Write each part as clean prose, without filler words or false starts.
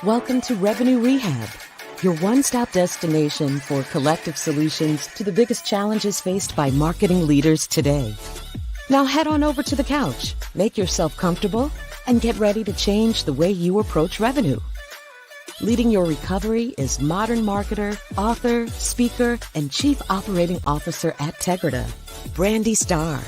Welcome to Revenue Rehab, your one-stop destination for collective solutions to the biggest challenges faced by marketing leaders today. Now head on over to the couch, make yourself comfortable, and get ready to change the way you approach revenue. Leading your recovery is modern marketer, author, speaker, and chief operating officer at Tegrita, Brandi Starr.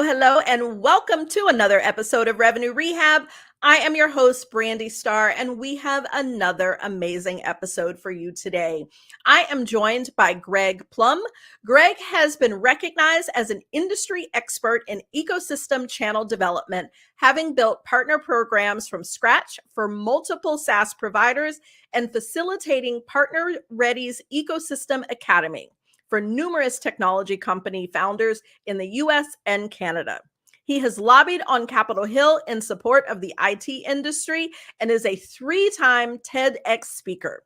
Hello, and welcome to another episode of Revenue Rehab. I am your host, Brandi Starr, and we have another amazing episode for you today. I am joined by Greg Plum. Greg has been recognized as an industry expert in ecosystem channel development, having built partner programs from scratch for multiple SaaS providers and facilitating Partner Ready's Ecosystem Academy for numerous technology company founders in the US and Canada. He has lobbied on Capitol Hill in support of the IT industry and is a 3-time TEDx speaker.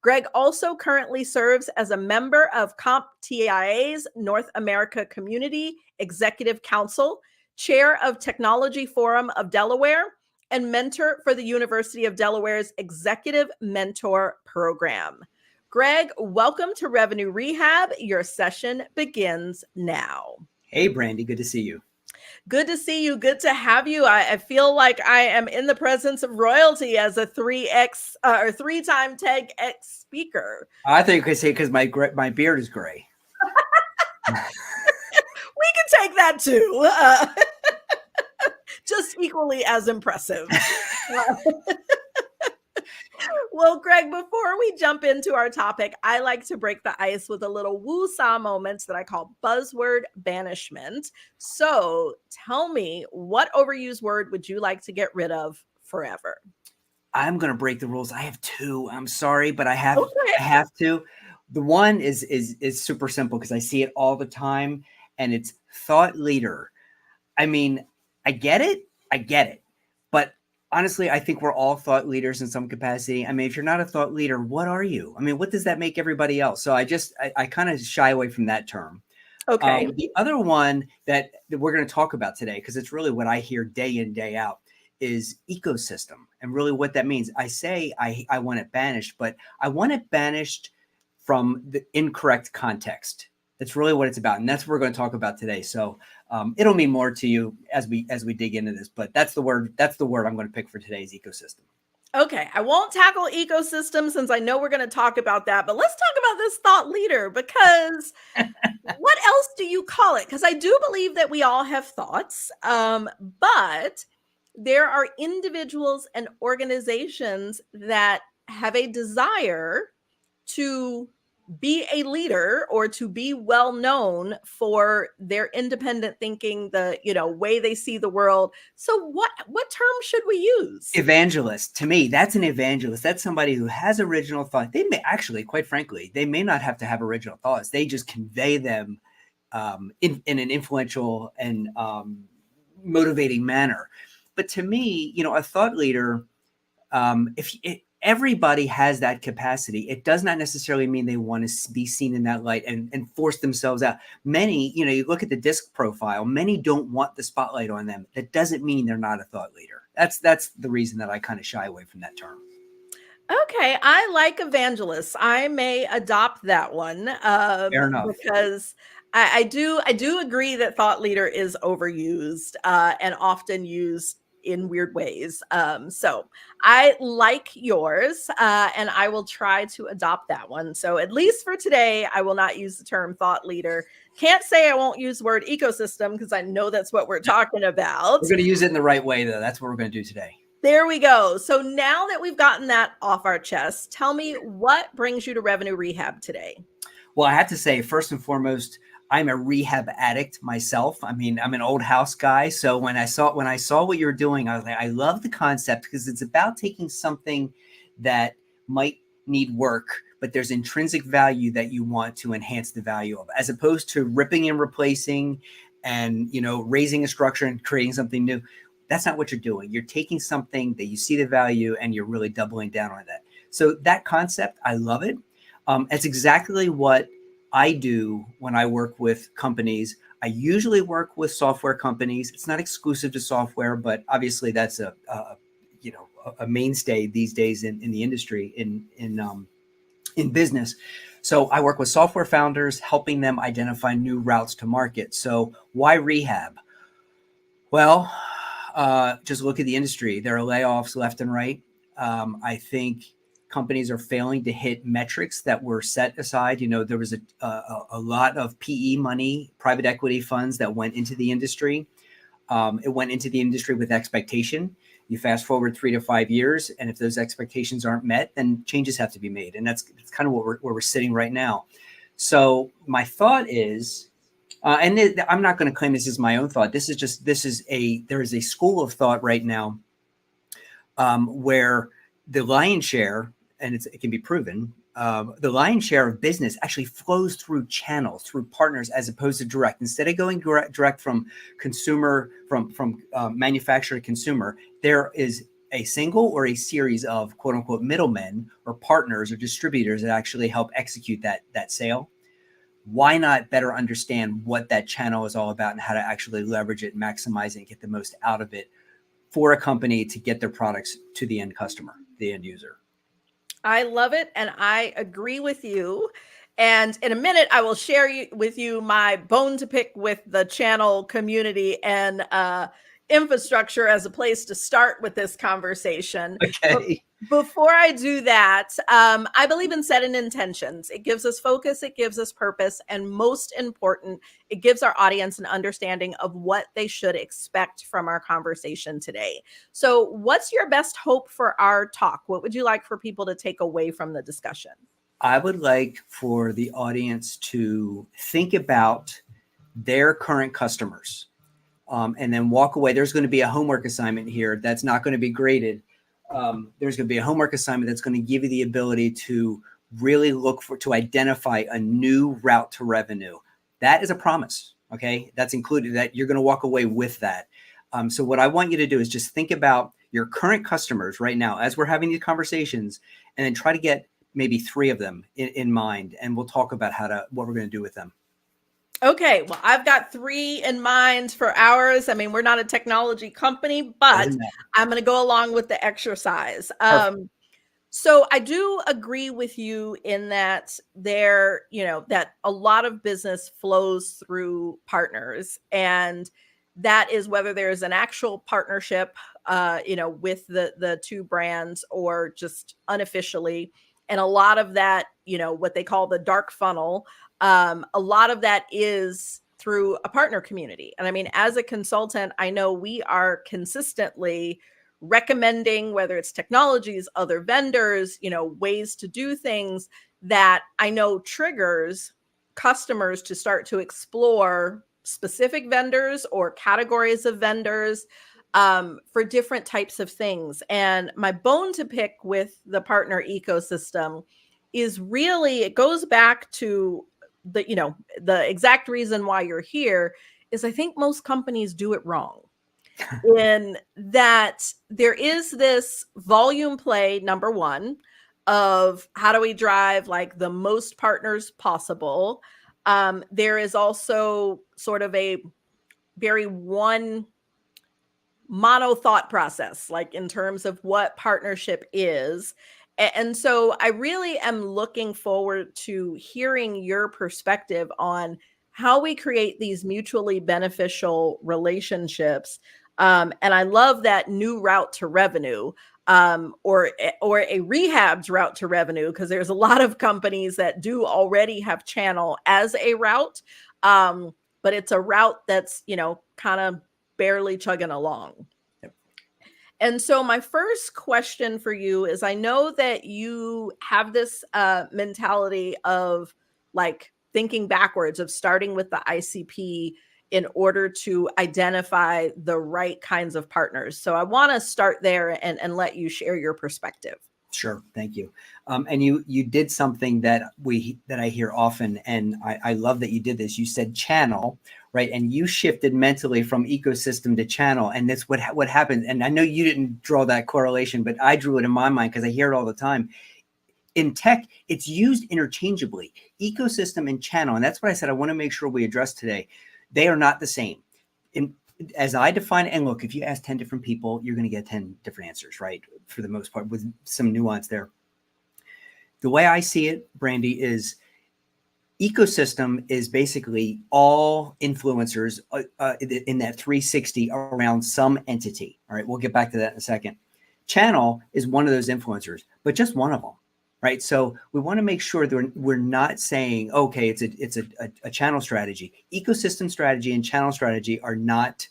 Greg also currently serves as a member of CompTIA's North America Community Executive Council, chair of Technology Forum of Delaware, and mentor for the University of Delaware's Executive Mentor Program. Greg, welcome to Revenue Rehab. Your session begins now. Hey, Brandi, good to see you. Good to see you. Good to have you. I feel like I am in the presence of royalty as a 3-time TEDx speaker. I thought you could say because my beard is gray. We can take that too. Just equally as impressive. Well, Greg, before we jump into our topic, I like to break the ice with a little woo-saw moments that I call buzzword banishment. So tell me, what overused word would you like to get rid of forever? I'm going to break the rules. I have two. I'm sorry, but I have to. The one is super simple because I see it all the time, and it's thought leader. I mean, I get it. But honestly, I think we're all thought leaders in some capacity. I mean, if you're not a thought leader, what are you? I mean, what does that make everybody else? So I kind of shy away from that term. Okay. The other one that we're going to talk about today, because it's really what I hear day in, day out, is ecosystem. And really what that means. I say I want it banished, but I want it banished from the incorrect context. That's really what it's about. And that's what we're going to talk about today. So it'll mean more to you as we dig into this, but that's the word I'm going to pick for today's ecosystem. Okay. I won't tackle ecosystem since I know we're going to talk about that, but let's talk about this thought leader, because what else do you call it? Because I do believe that we all have thoughts, but there are individuals and organizations that have a desire to be a leader or to be well known for their independent thinking, the way they see the world. So what term should we use? Evangelist. To me, that's an evangelist. That's somebody who has original thought. They may actually, quite frankly, they may not have to have original thoughts. They just convey them in an influential and motivating manner. But to me, a thought leader, everybody has that capacity. It does not necessarily mean they want to be seen in that light and force themselves out. Many, you look at the DISC profile, many don't want the spotlight on them. That doesn't mean they're not a thought leader. That's the reason that I kind of shy away from that term. Okay, I like evangelists. I may adopt that one. Fair enough. Because I do agree that thought leader is overused and often used in weird ways. So I like yours and I will try to adopt that one. So at least for today, I will not use the term thought leader. Can't say I won't use the word ecosystem because I know that's what we're talking about. We're going to use it in the right way, though. That's what we're going to do today. There we go. So now that we've gotten that off our chest, tell me, what brings you to Revenue Rehab today? Well, I have to say, first and foremost, I'm a rehab addict myself. I mean, I'm an old house guy. So when I saw what you were doing, I was like, I love the concept because it's about taking something that might need work, but there's intrinsic value that you want to enhance the value of, as opposed to ripping and replacing and, raising a structure and creating something new. That's not what you're doing. You're taking something that you see the value and you're really doubling down on that. So that concept, I love it. It's exactly what I do when I work with companies. I usually work with software companies. It's not exclusive to software, but obviously that's a mainstay these days in the industry in business. So I work with software founders, helping them identify new routes to market. So why rehab? Well, just look at the industry. There are layoffs left and right. I think companies are failing to hit metrics that were set aside. There was a lot of PE money, private equity funds that went into the industry. It went into the industry with expectation. You fast forward 3 to 5 years, and if those expectations aren't met, then changes have to be made. And that's kind of where we're sitting right now. So my thought is, I'm not going to claim this is my own thought. There is a school of thought right now where the lion's share, and it can be proven, the lion's share of business actually flows through channels, through partners, as opposed to direct. Instead of going direct from consumer, from manufacturer to consumer, there is a single or a series of quote unquote middlemen or partners or distributors that actually help execute that sale. Why not better understand what that channel is all about and how to actually leverage it, maximize it, and get the most out of it for a company to get their products to the end customer, the end user? I love it, and I agree with you. And in a minute, I will share with you my bone to pick with the channel community and infrastructure as a place to start with this conversation. Okay. But before I do that, I believe in setting intentions. It gives us focus, it gives us purpose, and most important, it gives our audience an understanding of what they should expect from our conversation today. So what's your best hope for our talk? What would you like for people to take away from the discussion? I would like for the audience to think about their current customers and then walk away. There's going to be a homework assignment here that's not going to be graded. There's going to be a homework assignment that's going to give you the ability to really to identify a new route to revenue. That is a promise. Okay. That's included, that you're going to walk away with that. So what I want you to do is just think about your current customers right now as we're having these conversations, and then try to get maybe 3 of them in mind. And we'll talk about what we're going to do with them. Okay, well, I've got 3 in mind for ours. I mean, we're not a technology company, but I'm going to go along with the exercise. So I do agree with you in that that a lot of business flows through partners, and that is whether there's an actual partnership, with the 2 brands, or just unofficially. And a lot of that, what they call the dark funnel, a lot of that is through a partner community. And I mean, as a consultant, I know we are consistently recommending, whether it's technologies, other vendors, ways to do things that I know triggers customers to start to explore specific vendors or categories of vendors for different types of things. And my bone to pick with the partner ecosystem is really, it goes back to the exact reason why you're here is I think most companies do it wrong. In that there is this volume play, number one, of how do we drive like the most partners possible. There is also sort of a very one mono thought process, like in terms of what partnership is. And so I really am looking forward to hearing your perspective on how we create these mutually beneficial relationships. And I love that new route to revenue, or a rehab's route to revenue, because there's a lot of companies that do already have channel as a route, but it's a route that's, kind of barely chugging along. And so my first question for you is, I know that you have this mentality of like thinking backwards, of starting with the ICP in order to identify the right kinds of partners. So I want to start there and let you share your perspective. Sure. Thank you. And you did something that I hear often, and I love that you did this. You said channel, right? And you shifted mentally from ecosystem to channel. And that's what happened. And I know you didn't draw that correlation, but I drew it in my mind because I hear it all the time. In tech, it's used interchangeably, ecosystem and channel. And that's what I said I want to make sure we address today. They are not the same. As I define it, and look, if you ask 10 different people, you're going to get 10 different answers, right? For the most part, with some nuance there. The way I see it, Brandi, is ecosystem is basically all influencers in that 360 around some entity. All right, we'll get back to that in a second. Channel is one of those influencers, but just one of them, right? So we want to make sure that we're not saying, okay, it's a channel strategy. Ecosystem strategy and channel strategy are not,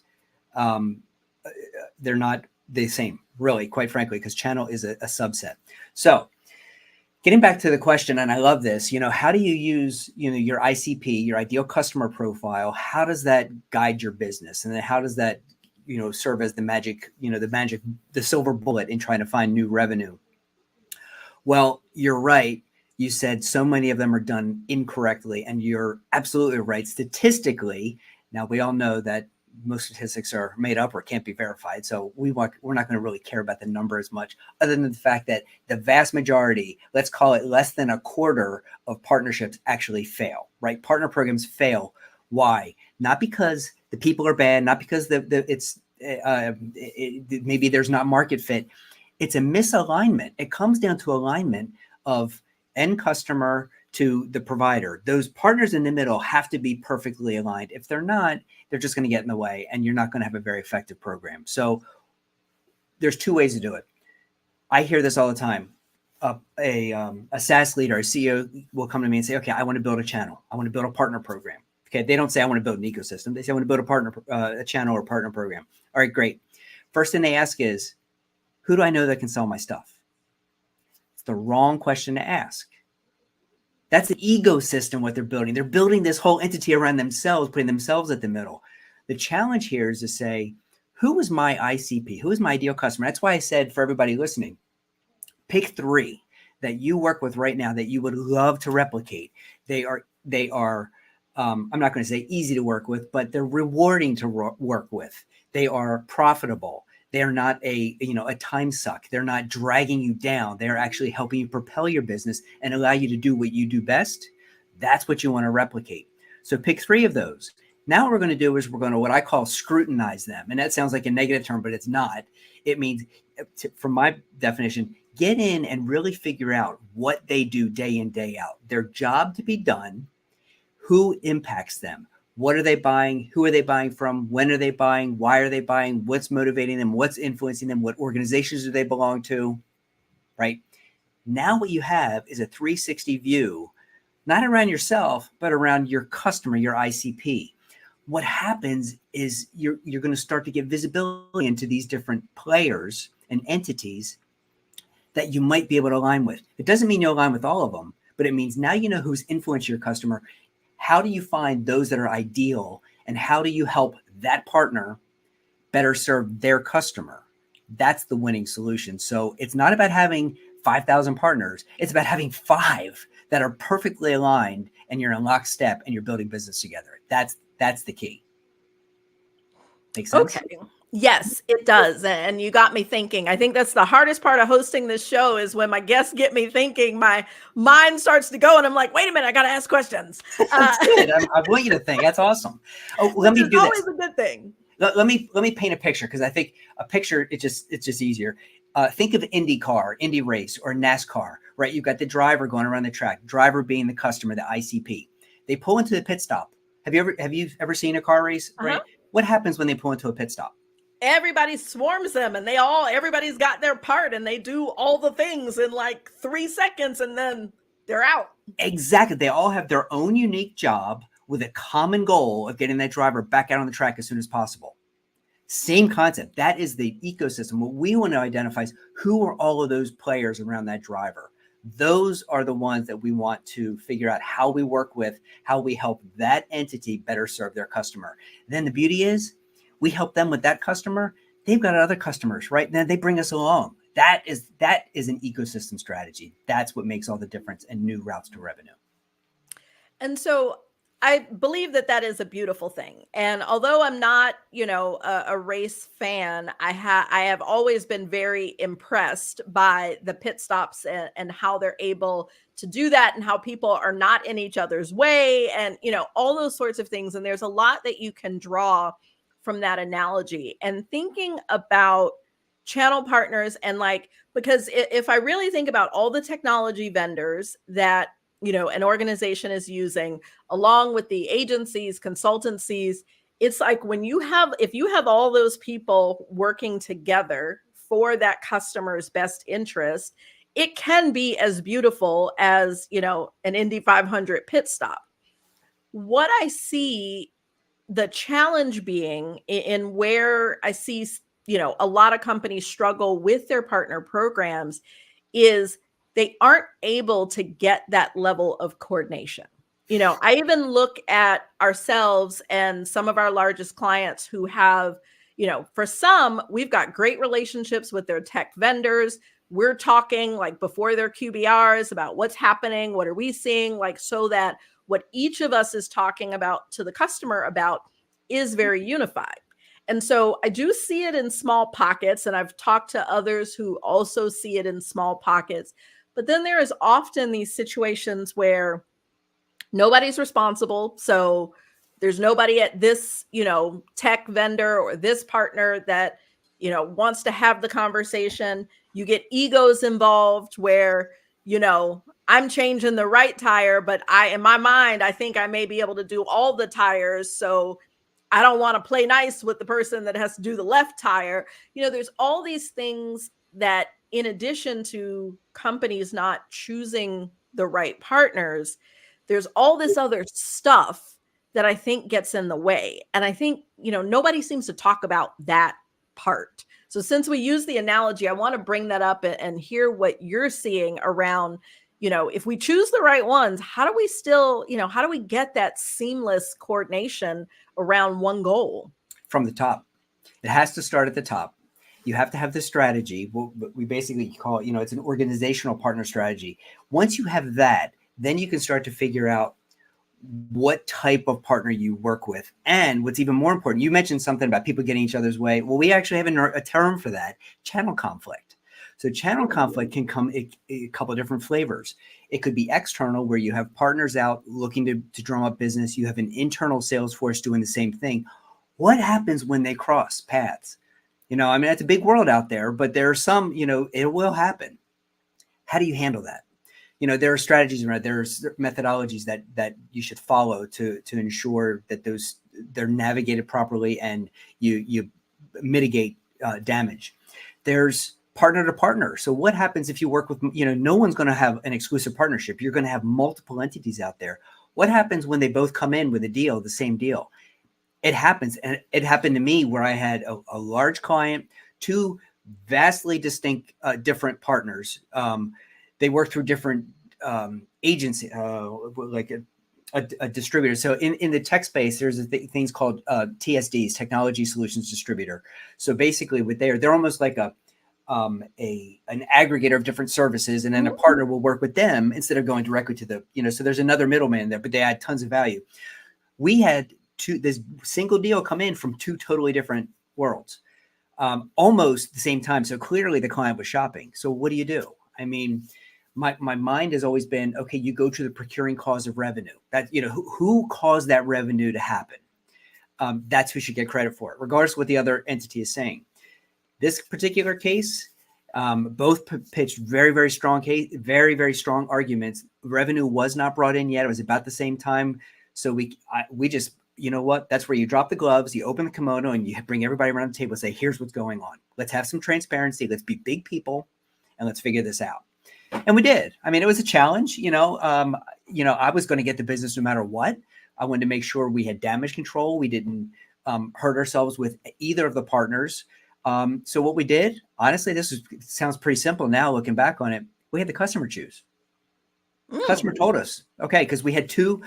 they're not the same, really, quite frankly, because channel is a subset. So getting back to the question, and I love this, how do you use, your ICP, your ideal customer profile? How does that guide your business? And then how does that, serve as the magic, the silver bullet in trying to find new revenue? Well, you're right. You said so many of them are done incorrectly, and you're absolutely right. Statistically, now we all know that most statistics are made up or can't be verified. So we're not going to really care about the number as much, other than the fact that the vast majority, let's call it less than a quarter of partnerships actually fail, right? Partner programs fail. Why? Not because the people are bad, not because maybe there's not market fit. It's a misalignment. It comes down to alignment of end customer to the provider. Those partners in the middle have to be perfectly aligned. If they're not, they're just going to get in the way, and you're not going to have a very effective program. So there's two ways to do it. I hear this all the time. A SaaS leader, a CEO will come to me and say, okay, I want to build a channel. I want to build a partner program. Okay, they don't say I want to build an ecosystem. They say I want to build a channel or partner program. All right, great. First thing they ask is, who do I know that can sell my stuff? It's the wrong question to ask. That's an ecosystem, what they're building. They're building this whole entity around themselves, putting themselves at the middle. The challenge here is to say, who is my ICP? Who is my ideal customer? That's why I said, for everybody listening, pick 3 that you work with right now that you would love to replicate. They are I'm not going to say easy to work with, but they're rewarding to work with. They are profitable. They're not a time suck. They're not dragging you down. They're actually helping you propel your business and allow you to do what you do best. That's what you want to replicate. So pick 3 of those. Now what we're going to do is we're going to what I call scrutinize them. And that sounds like a negative term, but it's not. It means, from my definition, get in and really figure out what they do day in, day out. Their job to be done, who impacts them. What are they buying? Who are they buying from? When are they buying? Why are they buying? What's motivating them? What's influencing them? What organizations do they belong to? Right? Now what you have is a 360 view, not around yourself, but around your customer, your ICP. What happens is you're going to start to get visibility into these different players and entities that you might be able to align with. It doesn't mean you align with all of them, but it means now you know who's influencing your customer. How do you find those that are ideal, and how do you help that partner better serve their customer? That's the winning solution. So it's not about having 5,000 partners. It's about having 5 that are perfectly aligned, and you're in lockstep and you're building business together. That's the key. Make sense? Okay. Yes, it does. And you got me thinking. I think that's the hardest part of hosting this show, is when my guests get me thinking, my mind starts to go and I'm like, wait a minute, I got to ask questions. That's good. I want you to think. That's awesome. Oh, let me do this. It's always a good thing. Let me paint a picture, because I think a picture, it's just easier. Think of Indy race, or NASCAR, right? You've got the driver going around the track, driver being the customer, the ICP. They pull into the pit stop. Have you ever seen a car race? Right? Uh-huh. What happens when they pull into a pit stop? Everybody swarms them, and everybody's got their part, and they do all the things in like 3 seconds, and then they're out. Exactly. They all have their own unique job with a common goal of getting that driver back out on the track as soon as possible. Same concept. That is the ecosystem. What we want to identify is, who are all of those players around that driver? Those are the ones that we want to figure out how we work with, how we help that entity better serve their customer. Then the beauty is, we help them with that customer. They've got other customers, right? Then they bring us along. That is an ecosystem strategy. That's what makes all the difference in new routes to revenue. And so I believe that that is a beautiful thing. And although I'm not, a race fan, I have always been very impressed by the pit stops and how they're able to do that and how people are not in each other's way and, all those sorts of things. And there's a lot that you can draw from that analogy and thinking about channel partners and because if I really think about all the technology vendors that, an organization is using, along with the agencies, consultancies, it's like if you have all those people working together for that customer's best interest, it can be as beautiful as, an Indy 500 pit stop. What I see the challenge being in where I see, a lot of companies struggle with their partner programs is they aren't able to get that level of coordination. I even look at ourselves and some of our largest clients who have, for some, we've got great relationships with their tech vendors. We're talking like before their QBRs about what's happening, what are we seeing, so that what each of us is talking about to the customer about is very unified. And so I do see it in small pockets, and I've talked to others who also see it in small pockets. But then there is often these situations where nobody's responsible. So there's nobody at this, tech vendor or this partner that, wants to have the conversation. You get egos involved where, I'm changing the right tire, but in my mind, I think I may be able to do all the tires. So I don't want to play nice with the person that has to do the left tire. There's all these things that, in addition to companies not choosing the right partners, there's all this other stuff that I think gets in the way. And I think, nobody seems to talk about that part. So since we use the analogy, I want to bring that up and hear what you're seeing around, if we choose the right ones, how do we still, how do we get that seamless coordination around one goal? From the top. It has to start at the top. You have to have the strategy. We basically call it, it's an organizational partner strategy. Once you have that, then you can start to figure out what type of partner you work with. And what's even more important, you mentioned something about people getting each other's way. Well, we actually have a term for that, channel conflict. So channel conflict can come a couple of different flavors. It could be external, where you have partners out looking to drum up business. You have an internal sales force doing the same thing. What happens when they cross paths? It's a big world out there, but there are some, it will happen. How do you handle that? There are strategies around, there's methodologies that you should follow to ensure that they're navigated properly and you mitigate damage. There's partner to partner. So what happens if you work with, no one's going to have an exclusive partnership. You're going to have multiple entities out there. What happens when they both come in with a deal, the same deal? It happens. And it happened to me where I had a large client, two vastly distinct, different partners. They work through different agency, like a distributor. So in the tech space, there's things called TSDs, Technology Solutions Distributor. So basically what they're almost like an aggregator of different services, and then a partner will work with them instead of going directly to the, so there's another middleman there, but they add tons of value. We had this single deal come in from two totally different worlds, almost the same time. So clearly the client was shopping. So what do you do? I mean, my mind has always been, okay, you go to the procuring cause of revenue. That, who caused that revenue to happen? That's who should get credit for it, regardless of what the other entity is saying. This particular case, both pitched very, very strong case, very, very strong arguments. Revenue was not brought in yet. It was about the same time. So we just, you know what? That's where you drop the gloves, you open the kimono, and you bring everybody around the table and say, here's what's going on. Let's have some transparency. Let's be big people, and let's figure this out. And we did. I mean, it was a challenge. I was going to get the business no matter what. I wanted to make sure we had damage control. We didn't hurt ourselves with either of the partners. So what we did, honestly, sounds pretty simple now looking back on it. We had the customer choose. The customer told us, okay, because we had two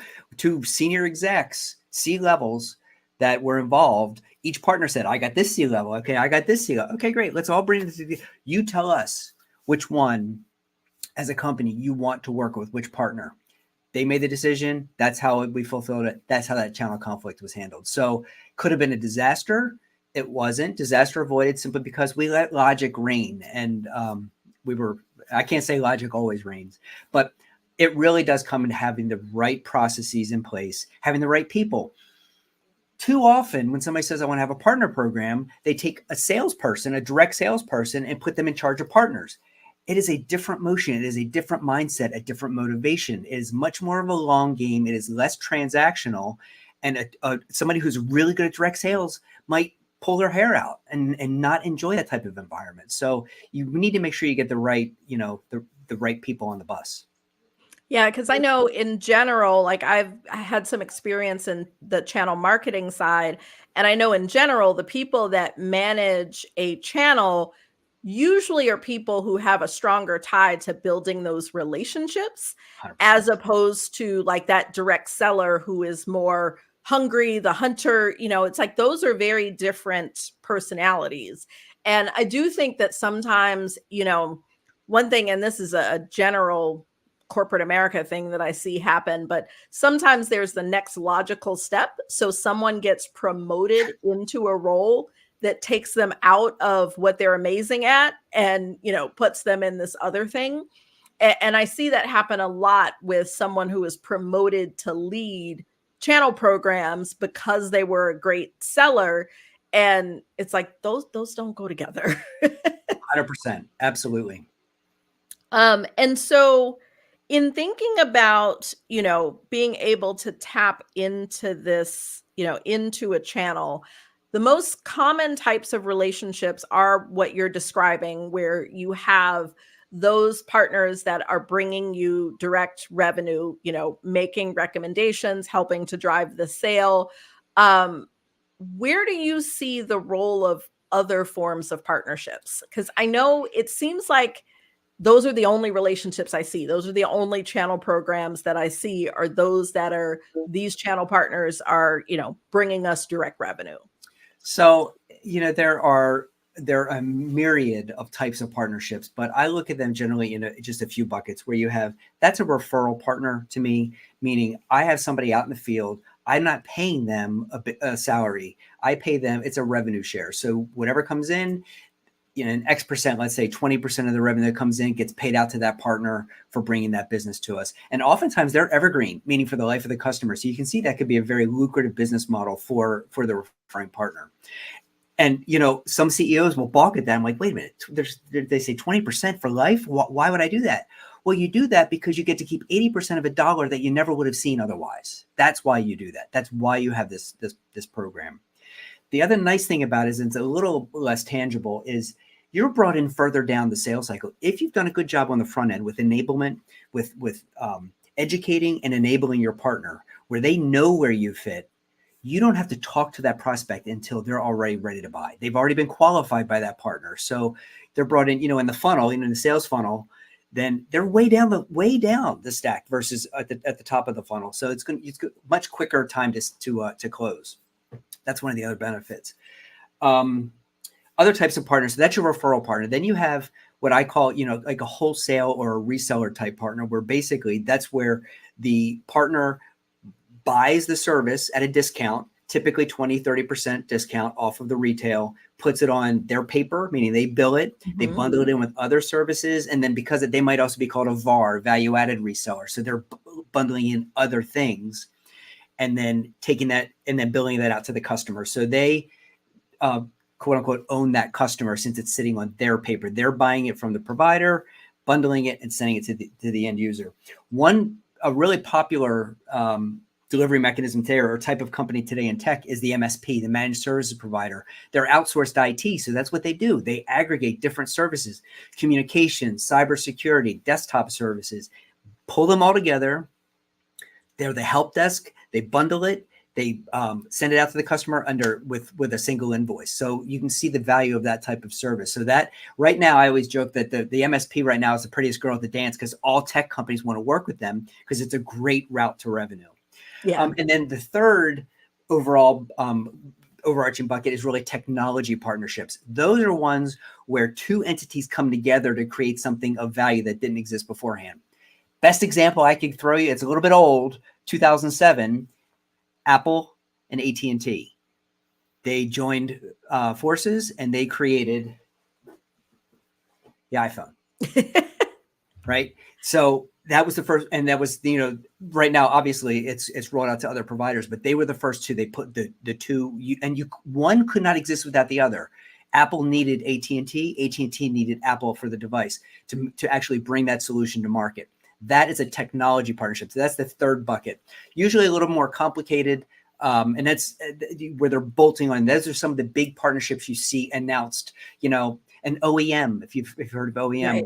senior execs, C-levels that were involved. Each partner said, I got this C-level. Okay, I got this C-level. Okay, great. Let's all bring this together. You tell us which one as a company you want to work with, which partner. They made the decision. That's how we fulfilled it. That's how that channel conflict was handled. So could have been a disaster. It wasn't. Disaster avoided simply because we let logic reign. And I can't say logic always reigns, but it really does come in having the right processes in place, having the right people. Too often when somebody says, I want to have a partner program, they take a salesperson, a direct salesperson, and put them in charge of partners. It is a different motion. It is a different mindset, a different motivation. It is much more of a long game. It is less transactional. And somebody who's really good at direct sales might pull their hair out and not enjoy that type of environment. So you need to make sure you get the right, the right people on the bus. Yeah, because I know in general, like I had some experience in the channel marketing side, and I know in general, the people that manage a channel usually are people who have a stronger tie to building those relationships, 100%. as opposed to like that direct seller who is more hungry, the hunter. It's like those are very different personalities. And I do think that sometimes, one thing, and this is a general corporate America thing that I see happen, but sometimes there's the next logical step. So someone gets promoted into a role that takes them out of what they're amazing at and, puts them in this other thing. And I see that happen a lot with someone who is promoted to lead channel programs because they were a great seller. And it's like, those don't go together. 100%. Absolutely. And so in thinking about, being able to tap into this, into a channel, the most common types of relationships are what you're describing, where you have those partners that are bringing you direct revenue, making recommendations, helping to drive the sale. Where do you see the role of other forms of partnerships? Because I know it seems like those are the only relationships I see. Those are the only channel programs that I see are those that are these channel partners are, bringing us direct revenue. So, there are a myriad of types of partnerships, but I look at them generally in just a few buckets where that's a referral partner to me, meaning I have somebody out in the field. I'm not paying them a salary. I pay them, it's a revenue share. So whatever comes in, an X percent, let's say 20% of the revenue that comes in gets paid out to that partner for bringing that business to us. And oftentimes they're evergreen, meaning for the life of the customer. So you can see that could be a very lucrative business model for the referring partner. And, some CEOs will balk at that. I'm like, wait a minute, they say 20% for life. Why would I do that? Well, you do that because you get to keep 80% of a dollar that you never would have seen otherwise. That's why you do that. That's why you have this program. The other nice thing about it is it's a little less tangible is you're brought in further down the sales cycle. If you've done a good job on the front end with enablement, with educating and enabling your partner where they know where you fit, you don't have to talk to that prospect until they're already ready to buy. They've already been qualified by that partner. So they're brought in, in the funnel, in the sales funnel, then they're way down the stack versus at the top of the funnel. So it's much quicker time to close. That's one of the other benefits. Other types of partners, so that's your referral partner. Then you have what I call, like a wholesale or a reseller type partner, where basically that's where the partner buys the service at a discount, typically 20, 30% discount off of the retail, puts it on their paper, meaning they bill it, they bundle it in with other services. And then because they might also be called a VAR, value added reseller. So they're bundling in other things and then taking that and then billing that out to the customer. So they, quote unquote, own that customer since it's sitting on their paper. They're buying it from the provider, bundling it and sending it to the end user. A really popular delivery mechanism there or type of company today in tech is the MSP, the managed services provider. They're outsourced IT. So that's what they do. They aggregate different services, communications, cybersecurity, desktop services, pull them all together. They're the help desk. They bundle it. They send it out to the customer with a single invoice. So you can see the value of that type of service. So that right now, I always joke that the MSP right now is the prettiest girl at the dance because all tech companies want to work with them because it's a great route to revenue. Yeah. And then the third overall overarching bucket is really technology partnerships. Those are ones where two entities come together to create something of value that didn't exist beforehand. Best example I could throw you, it's a little bit old, 2007, Apple and AT&T. They joined forces and they created the iPhone, right? So that was the first, and that was, right now, obviously it's rolled out to other providers, but they were the first two. They put the two, one could not exist without the other. Apple needed AT&T, AT&T needed Apple for the device to actually bring that solution to market. That is a technology partnership. So that's the third bucket, usually a little more complicated. And that's where they're bolting on. Those are some of the big partnerships you see announced, an OEM, if you've heard of OEM, right,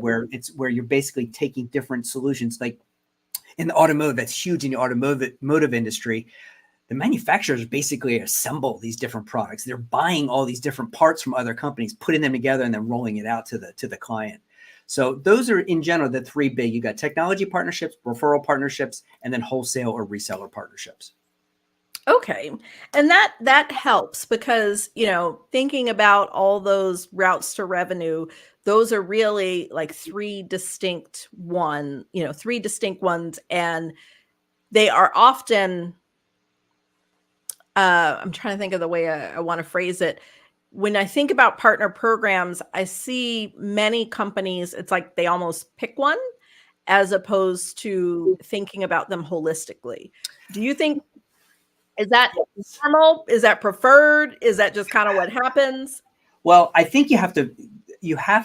where you're basically taking different solutions, like in the automotive, that's huge in the automotive industry. The manufacturers basically assemble these different products. They're buying all these different parts from other companies, putting them together, and then rolling it out to the client. So those are, in general, the three big. You got technology partnerships, referral partnerships, and then wholesale or reseller partnerships. Okay. And that helps because, thinking about all those routes to revenue, those are really like three distinct ones, and they are often, I'm trying to think of the way I want to phrase it. When I think about partner programs, I see many companies, it's like they almost pick one as opposed to thinking about them holistically. Do you think, is that normal? Is that preferred? Is that just kind of what happens? Well, I think you have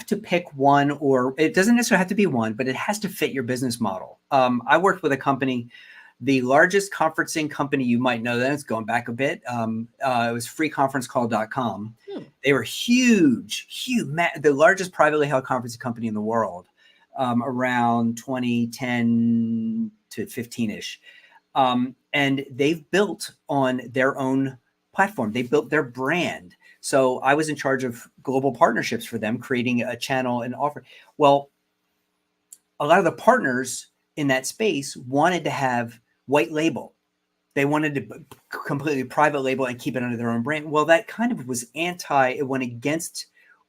to pick one, or it doesn't necessarily have to be one, but it has to fit your business model. I worked with a company, the largest conferencing company you might know, that it's going back a bit. It was freeconferencecall.com. They were huge, the largest privately held conferencing company in the world, around 2010 to 15-ish. And they've built on their own platform. They built their brand. So I was in charge of global partnerships for them, creating a channel and offer. Well, a lot of the partners in that space wanted to have white label. They wanted to completely private label and keep it under their own brand. Well, that kind of was it went against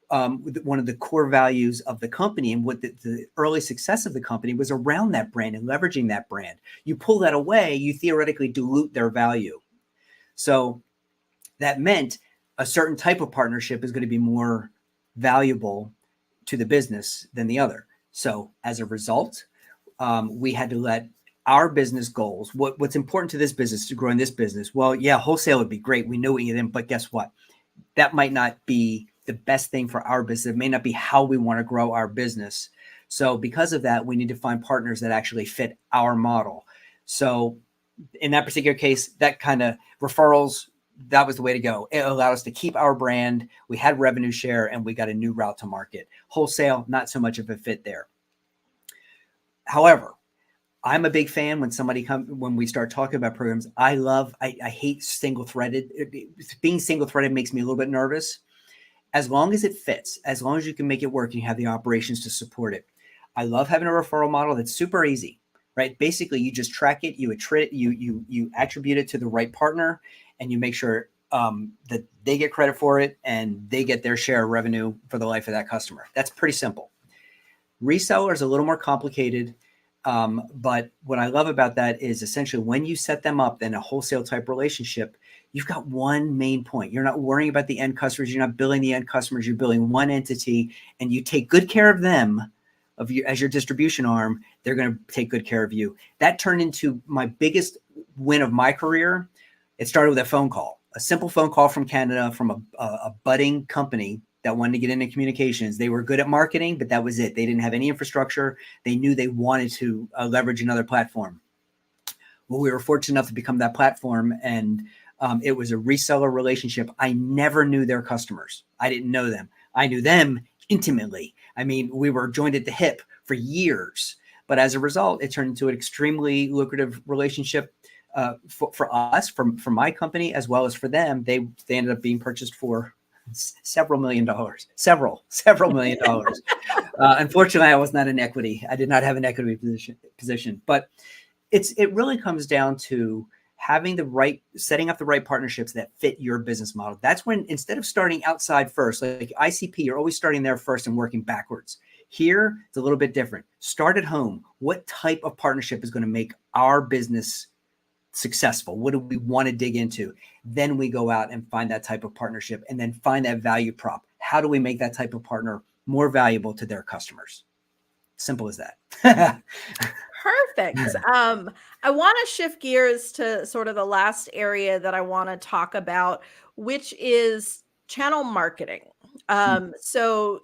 one of the core values of the company, and what the early success of the company was around that brand and leveraging that brand. You pull that away, you theoretically dilute their value. So that meant a certain type of partnership is going to be more valuable to the business than the other. So as a result, we had to let our business goals, what's important to this business, to grow in this business. Well, yeah, wholesale would be great. We know what you're in, but guess what? That might not be the best thing for our business. It may not be how we want to grow our business. So because of that, we need to find partners that actually fit our model. So in that particular case, that kind of referrals, that was the way to go. It allowed us to keep our brand. We had revenue share, and we got a new route to market. Wholesale, not so much of a fit there. However, I'm a big fan when we start talking about programs. I hate single-threaded. Being single-threaded makes me a little bit nervous. As long as it fits, as long as you can make it work and you have the operations to support it. I love having a referral model that's super easy, right? Basically, you just track it, you attribute it to the right partner, and you make sure that they get credit for it and they get their share of revenue for the life of that customer. That's pretty simple. Reseller is a little more complicated. But what I love about that is essentially when you set them up in a wholesale type relationship, you've got one main point. You're not worrying about the end customers. You're not billing the end customers. You're billing one entity, and you take good care of them as your distribution arm. They're going to take good care of you. That turned into my biggest win of my career. It started with a simple phone call from Canada, from a budding company that wanted to get into communications. They were good at marketing, but that was it. They didn't have any infrastructure. They knew they wanted to leverage another platform. Well, we were fortunate enough to become that platform, and it was a reseller relationship. I never knew their customers. I didn't know them. I knew them intimately. I mean, we were joined at the hip for years, but as a result, it turned into an extremely lucrative relationship for us, for my company, as well as for them. They ended up being purchased for several million dollars. Unfortunately, I was not in equity. I did not have an equity position, but it really comes down to setting up the right partnerships that fit your business model. That's when, instead of starting outside first, like ICP, you're always starting there first and working backwards. Here, it's a little bit different. Start at home. What type of partnership is going to make our business successful? What do we want to dig into? Then we go out and find that type of partnership and then find that value prop. How do we make that type of partner more valuable to their customers? Simple as that. Perfect. I want to shift gears to sort of the last area that I want to talk about, which is channel marketing. So,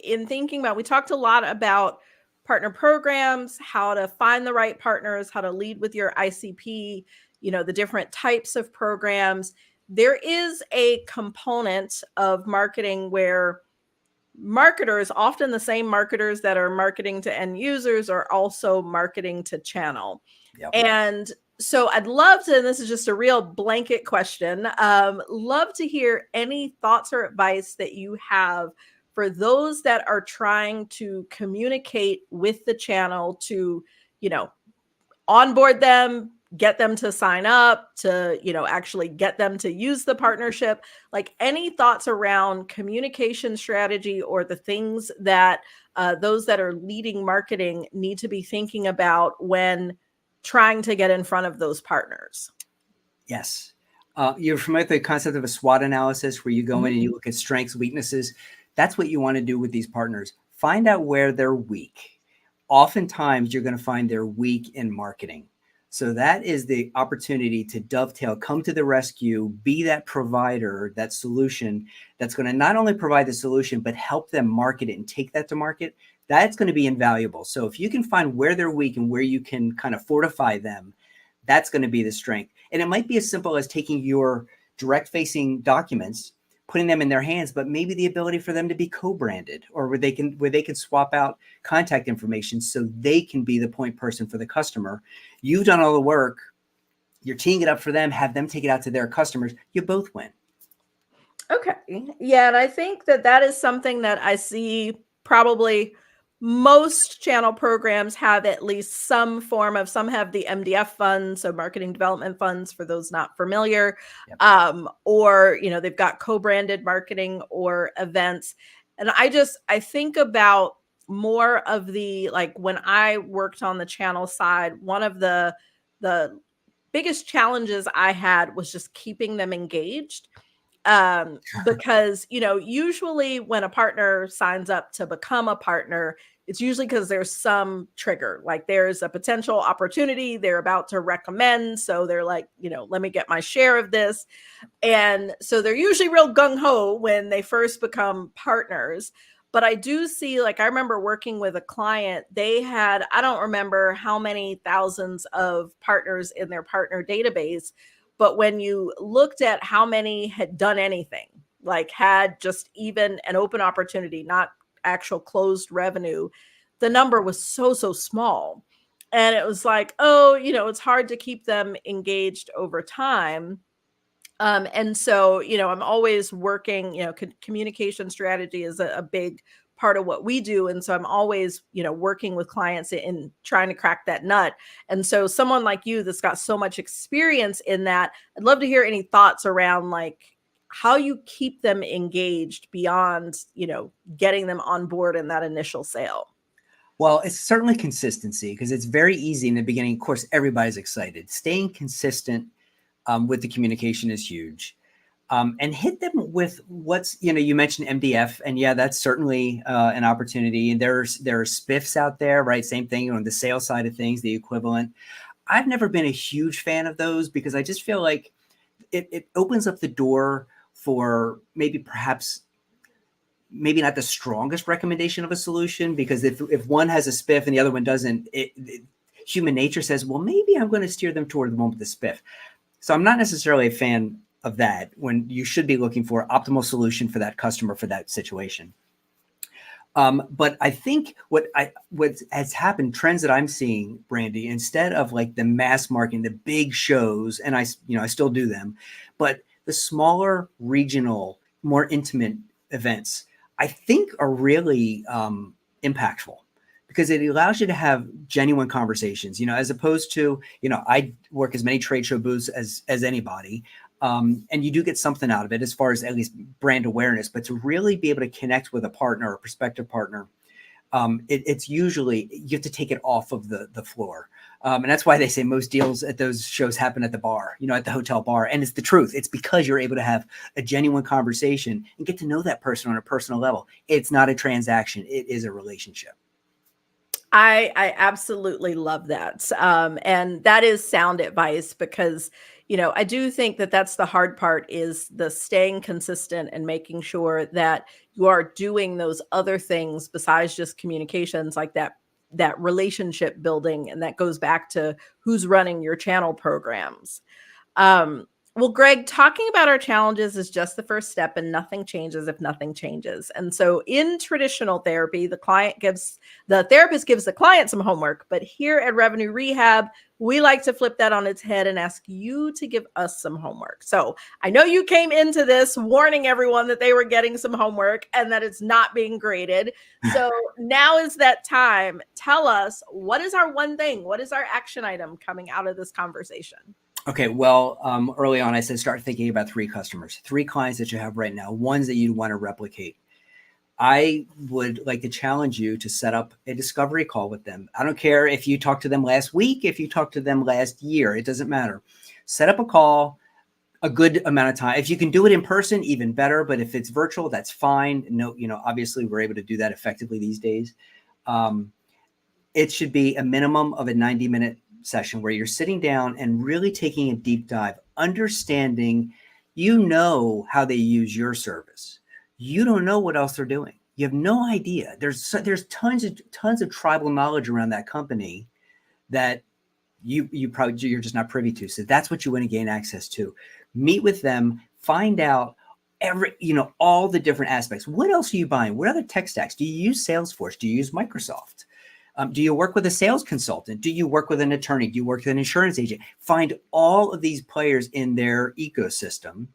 in thinking about, we talked a lot about partner programs, how to find the right partners, how to lead with your ICP, the different types of programs. There is a component of marketing where marketers, often the same marketers that are marketing to end users, are also marketing to channel. Yep. And so I'd love to, and this is just a real blanket question, love to hear any thoughts or advice that you have for those that are trying to communicate with the channel to, onboard them, get them to sign up, to, actually get them to use the partnership. Like, any thoughts around communication strategy or the things that those that are leading marketing need to be thinking about when trying to get in front of those partners? Yes. You're familiar with the concept of a SWOT analysis, where you go in and you look at strengths, weaknesses. That's what you want to do with these partners. Find out where they're weak. Oftentimes, you're going to find they're weak in marketing. So that is the opportunity to dovetail, come to the rescue, be that provider, that solution that's going to not only provide the solution, but help them market it and take that to market. That's going to be invaluable. So if you can find where they're weak and where you can kind of fortify them, that's going to be the strength. And it might be as simple as taking your direct facing documents, putting them in their hands, but maybe the ability for them to be co-branded, or where they can swap out contact information so they can be the point person for the customer. You've done all the work. You're teeing it up for them, have them take it out to their customers. You both win. Okay. Yeah. And I think that is something that I see probably most channel programs have at least some form of, some have the MDF funds, so marketing development funds for those not familiar. Yep. Or, they've got co-branded marketing or events. And I think about more of the, like, when I worked on the channel side, one of the biggest challenges I had was just keeping them engaged. Because, usually when a partner signs up to become a partner, it's usually because there's some trigger, like there's a potential opportunity they're about to recommend. So they're like, let me get my share of this. And so they're usually real gung-ho when they first become partners. But I do see, like, I remember working with a client, they had, I don't remember how many thousands of partners in their partner database, but when you looked at how many had done anything, like had just even an open opportunity, not actual closed revenue, the number was so small. And it was like, oh, it's hard to keep them engaged over time. And so, I'm always working, communication strategy is a big part of what we do. And so I'm always, working with clients in trying to crack that nut. And so someone like you that's got so much experience in that, I'd love to hear any thoughts around, like, how you keep them engaged beyond, getting them on board in that initial sale. Well, it's certainly consistency, because it's very easy in the beginning. Of course, everybody's excited. Staying consistent with the communication is huge. And hit them with what's, you mentioned MDF, and yeah, that's certainly an opportunity. And there are spiffs out there, right? Same thing on the sales side of things, the equivalent. I've never been a huge fan of those, because I just feel like it opens up the door for maybe not the strongest recommendation of a solution, because if one has a spiff and the other one doesn't, human nature says, well, maybe I'm going to steer them toward the one with the spiff. So I'm not necessarily a fan of that, when you should be looking for optimal solution for that customer, for that situation. But I think what has happened, trends that I'm seeing, Brandi, instead of like the mass marketing, the big shows, and I still do them, but the smaller, regional, more intimate events, I think are really impactful, because it allows you to have genuine conversations, as opposed to, I work as many trade show booths as anybody. And you do get something out of it as far as at least brand awareness, but to really be able to connect with a partner or a prospective partner, it's usually you have to take it off of the floor. And that's why they say most deals at those shows happen at the bar, at the hotel bar. And it's the truth. It's because you're able to have a genuine conversation and get to know that person on a personal level. It's not a transaction. It is a relationship. I absolutely love that. And that is sound advice because, I do think that that's the hard part is the staying consistent and making sure that you are doing those other things besides just communications like that relationship building. And that goes back to who's running your channel programs. Well, Greg, talking about our challenges is just the first step, and nothing changes if nothing changes. And so in traditional therapy, the therapist gives the client some homework, but here at Revenue Rehab, we like to flip that on its head and ask you to give us some homework. So I know you came into this warning everyone that they were getting some homework and that it's not being graded. So now is that time. Tell us, what is our one thing? What is our action item coming out of this conversation? Okay, well, early on, I said start thinking about 3 customers, 3 clients that you have right now, ones that you'd want to replicate. I would like to challenge you to set up a discovery call with them. I don't care if you talked to them last week, if you talked to them last year, it doesn't matter. Set up a call a good amount of time. If you can do it in person, even better. But if it's virtual, that's fine. No, obviously we're able to do that effectively these days. It should be a minimum of a 90-minute session where you're sitting down and really taking a deep dive, understanding, how they use your service. You don't know what else they're doing. You have no idea. There's tons of tribal knowledge around that company that you're just not privy to. So that's what you want to gain access to. Meet with them, find out all the different aspects. What else are you buying? What other tech stacks? Do you use Salesforce? Do you use Microsoft? Do you work with a sales consultant? Do you work with an attorney? Do you work with an insurance agent? Find all of these players in their ecosystem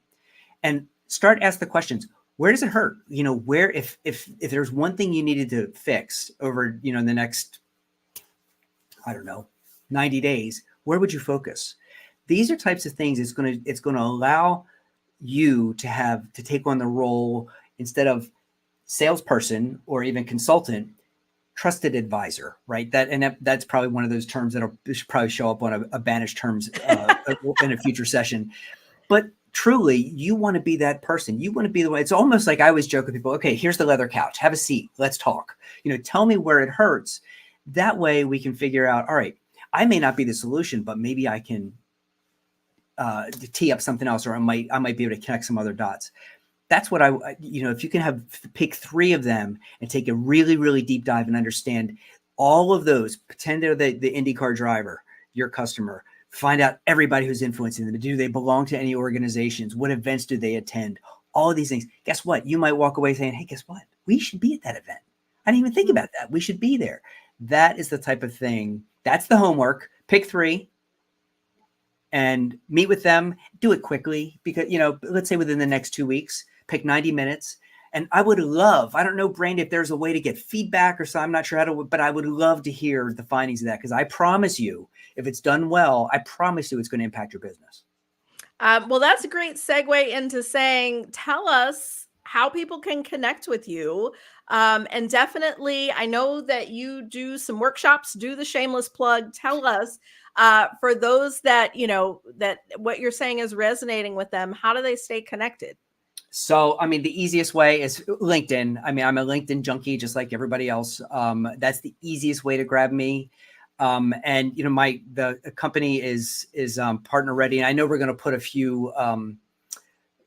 and start ask the questions. Where does it hurt? Where if there's one thing you needed to fix over, the next, 90 days, where would you focus? These are types of things it's going to allow you to take on the role instead of salesperson or even consultant, trusted advisor, right? That's probably one of those terms should probably show up on a banished terms in a future session. But truly, you want to be that person. You want to be the one. It's almost like I always joke with people, okay, here's the leather couch. Have a seat. Let's talk. Tell me where it hurts. That way we can figure out, all right, I may not be the solution, but maybe I can tee up something else, or I might be able to connect some other dots. That's what if you can pick 3 of them and take a really, really deep dive and understand all of those, pretend they're the IndyCar driver, your customer, find out everybody who's influencing them. Do they belong to any organizations? What events do they attend? All of these things. Guess what? You might walk away saying, hey, guess what? We should be at that event. I didn't even think about that. We should be there. That is the type of thing. That's the homework. Pick 3 and meet with them. Do it quickly because, let's say within the next 2 weeks, pick 90 minutes. And I would love, I don't know, Brandi, if there's a way to get feedback or so, I'm not sure how to, but I would love to hear the findings of that. Because I promise you, if it's done well, I promise you it's going to impact your business. Well, that's a great segue into saying, tell us how people can connect with you. And definitely, I know that you do some workshops, do the shameless plug. Tell us, for those that, that what you're saying is resonating with them, how do they stay connected? So, the easiest way is LinkedIn. I'm a LinkedIn junkie, just like everybody else. That's the easiest way to grab me. And the company is partner ready. And I know we're going to put a few,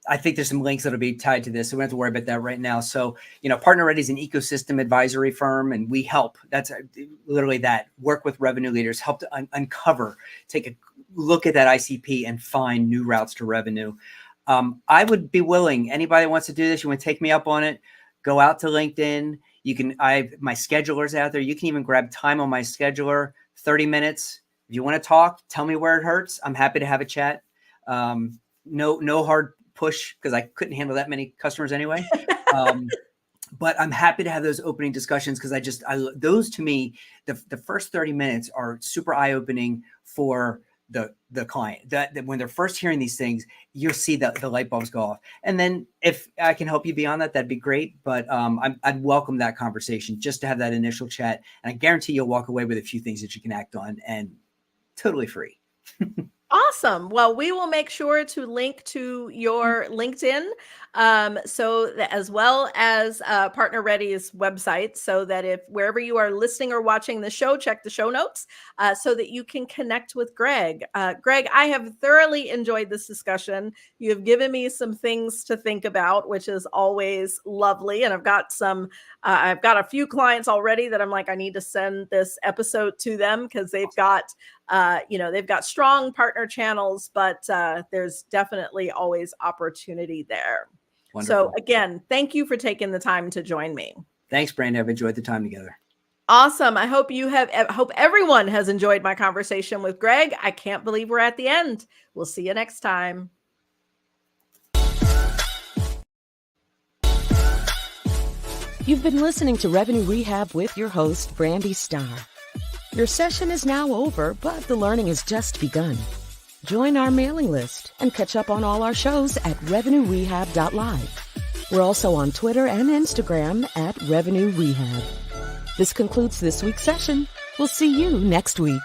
I think there's some links that'll be tied to this. So we don't have to worry about that right now. So, Partner Ready is an ecosystem advisory firm, and we help. That's literally that. Work with revenue leaders, help to uncover, take a look at that ICP and find new routes to revenue. I would be willing. Anybody wants to do this, you want to take me up on it, go out to LinkedIn. You can, my scheduler's out there. You can even grab time on my scheduler, 30 minutes. If you want to talk, tell me where it hurts. I'm happy to have a chat. No hard push because I couldn't handle that many customers anyway. But I'm happy to have those opening discussions because those to me, the first 30 minutes are super eye-opening for the client. That when they're first hearing these things, you'll see the light bulbs go off. And then if I can help you beyond that, that'd be great. But I'd welcome that conversation just to have that initial chat. And I guarantee you'll walk away with a few things that you can act on, and totally free. Awesome. Well, we will make sure to link to your LinkedIn, so that, as well as Partner Ready's website, so that if wherever you are listening or watching the show, check the show notes so that you can connect with Greg. Greg, I have thoroughly enjoyed this discussion. You have given me some things to think about, which is always lovely. And I've got a few clients already that I'm like, I need to send this episode to them because they've got they've got strong partner channels, but there's definitely always opportunity there. Wonderful. So again, thank you for taking the time to join me. Thanks, Brandi. I've enjoyed the time together. Awesome. I hope everyone has enjoyed my conversation with Greg. I can't believe we're at the end. We'll see you next time. You've been listening to Revenue Rehab with your host, Brandi Starr. Your session is now over, but the learning has just begun. Join our mailing list and catch up on all our shows at revenuerehab.live. We're also on Twitter and Instagram at Revenue Rehab. This concludes this week's session. We'll see you next week.